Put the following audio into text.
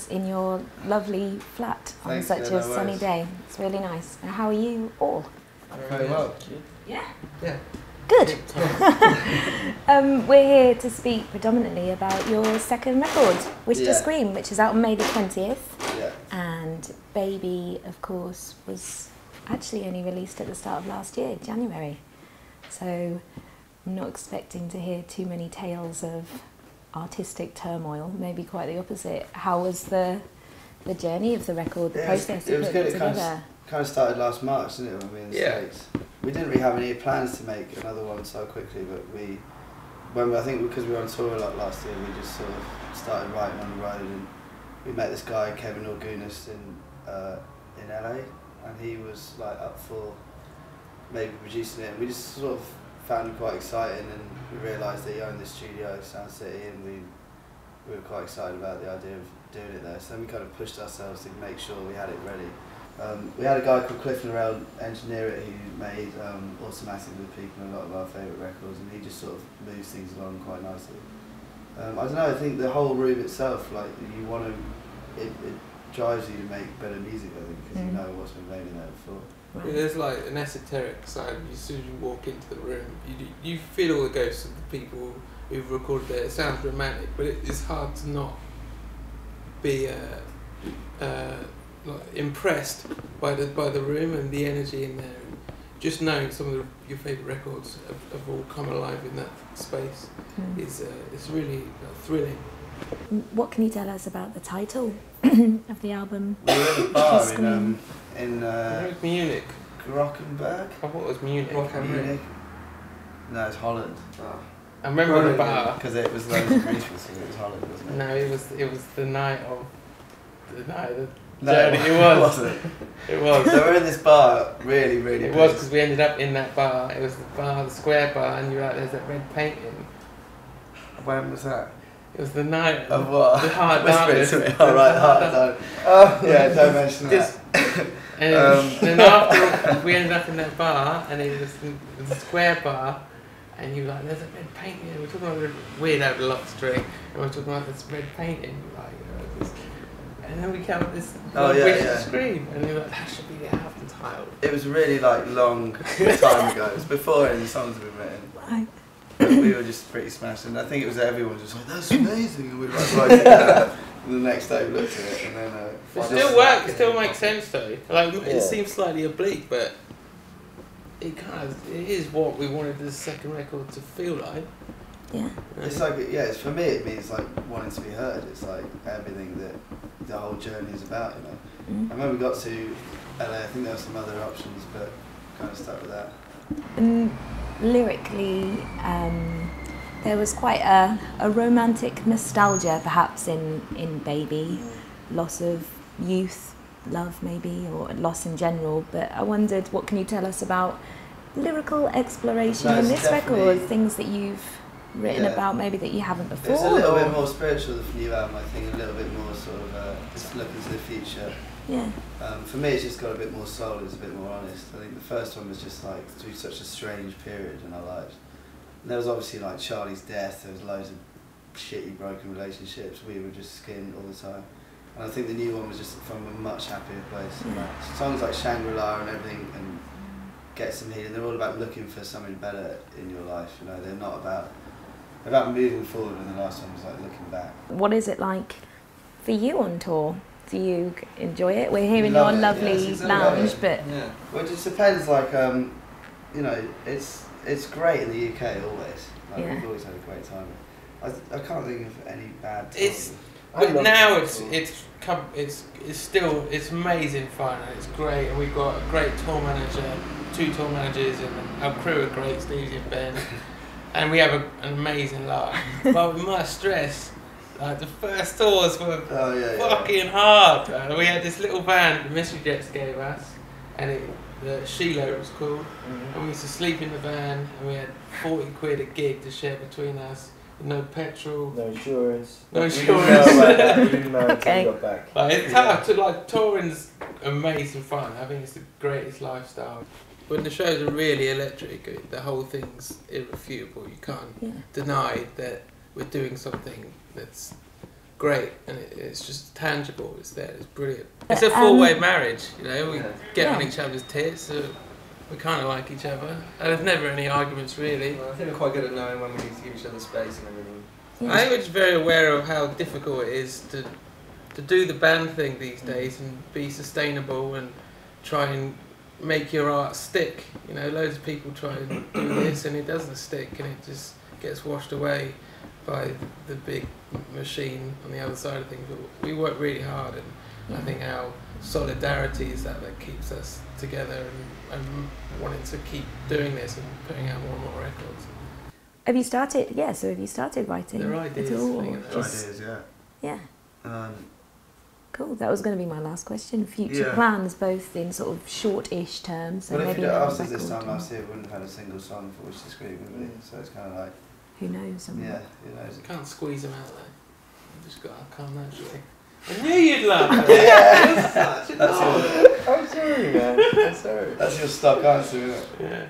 us in your lovely flat on such a sunny day. It's really nice. How are you all? Very well. Yeah? Yeah. Good. We're here to speak predominantly about your second record, Wish to Scream, which is out on May the 20th. Yeah. And Baby, of course, was actually only released at the start of last year, January. So I'm not expecting to hear too many tales of artistic turmoil, maybe quite the opposite. How was the journey of the record, the process it was of good. putting it together? Kind of started last March, didn't it, when we were in the States? We didn't really have any plans to make another one so quickly, but I think because we were on tour a lot last year, we just sort of started writing on the road, and we met this guy, Kevin Orgunis, in LA, and he was like up for maybe producing it, and we just sort of found it quite exciting, and we realised that he owned this studio, Sound City, and we were quite excited about the idea of doing it there. So then we kind of pushed ourselves to make sure we had it ready. We had a guy called Cliff Norell engineer it, who made Automatic with People and a lot of our favourite records, and he just sort of moves things along quite nicely. I don't know, I think the whole room itself, like, you want to, it drives you to make better music, I think, because you know what's been made in there before. Right. Yeah, there's like an esoteric side. As soon as you walk into the room, you feel all the ghosts of the people who've recorded there. It sounds romantic, but it's hard to not be like impressed by the room and the energy in there. And just knowing some of your favourite records have all come alive in that space is it's really thrilling. What can you tell us about the title of the album? We were in a bar in Munich. Grockenberg? I thought it was Munich. Munich? No, it's Holland. Oh. I remember the bar because it was loads of Grecians, so it was Holland, wasn't it? No, it was the night of the journey. It wasn't. It was. So we're in this bar, really, really. It was because we ended up in that bar. It was the bar, the square bar, and you were like, "There's that red painting." When was that? It was the night of what? The Heart Darkness. Oh right, Heart Darkness. Oh yeah, don't mention that. And then after we ended up in that bar, and it was the square bar, and you were like, "There's a red painting." And we're talking about we'd had a lot to drink, and we're talking about this red painting, like, and then we came up with this Wish to Scream, and you were like, "That should be the album title." It was really like long time ago. It was before any songs had been written. Right. We were just pretty smashed, and I think it was everyone just like, "That's amazing," and we were like writing it down. And the next day we looked at it, and then it still works. It still makes sense though. Like it seems slightly oblique, but it is what we wanted the second record to feel like. Yeah. It's like it's for me. It means like wanting to be heard. It's like everything that the whole journey is about. You know. And when we got to LA, I think there were some other options, but kind of stuck with that. Lyrically, there was quite a romantic nostalgia perhaps in Baby, loss of youth, love maybe, or loss in general, but I wondered, what can you tell us about lyrical exploration in this record, things that you've written about maybe that you haven't before? It's a little bit more spiritual, the new album, I think, a little bit more sort of just looking to the future. Yeah. For me, it's just got a bit more soul, it's a bit more honest. I think the first one was just like through such a strange period in our lives. And there was obviously like Charlie's death, there was loads of shitty broken relationships, we were just skinned all the time. And I think the new one was just from a much happier place. And like, songs like Shangri-La and everything, and Get Some Healing, they're all about looking for something better in your life, you know, they're not about moving forward, and the last one was like looking back. What is it like for you on tour? Do you enjoy it? We're here in your lovely lounge, but well, it just depends. Like, you know, it's great in the UK always. Like, we've always had a great time. I can't think of any bad times. But now it's still amazing fun, and it's great, and we've got a great tour manager, 2 tour managers, and our crew are great, Stevie and Ben, and we have an amazing laugh. But we must stress, like, the first tours were fucking hard. We had this little van the Mystery Jets gave us, and the Sheila it was called, and we used to sleep in the van, and we had 40 quid a gig to share between us. No petrol. No insurance. No insurance. We didn't know until we got back. Like, it's tough to, like, touring's amazing fun. I think it's the greatest lifestyle. When the shows are really electric, the whole thing's irrefutable. You can't deny that we're doing something that's great, and it's just tangible. It's there. It's brilliant. It's a four-way marriage. You know, we get on each other's tits. So we kind of like each other. And there's never any arguments really. Well, I think we're quite good at knowing when we need to give each other space and everything. I think we're just very aware of how difficult it is to do the band thing these days and be sustainable and try and make your art stick. You know, loads of people try and do this and it doesn't stick and it just gets washed away by the big machine on the other side of things. But we work really hard, and I think our solidarity is that keeps us together and wanting to keep doing this and putting out more and more records. Have you started? Yeah. So have you started writing? There are ideas. At all, Ideas, yeah. Yeah. Cool. That was going to be my last question. Future plans, both in sort of short-ish terms. So well, maybe if you'd asked us this time last year, we wouldn't have had a single song for Wish Discreet, would we? So it's kind of like... Who knows? Yeah, who knows? You can't squeeze them out though. You just got to come naturally. I knew you'd laugh at it. I'm sorry, man. I'm sorry. That's your stock answer, isn't it? Yeah.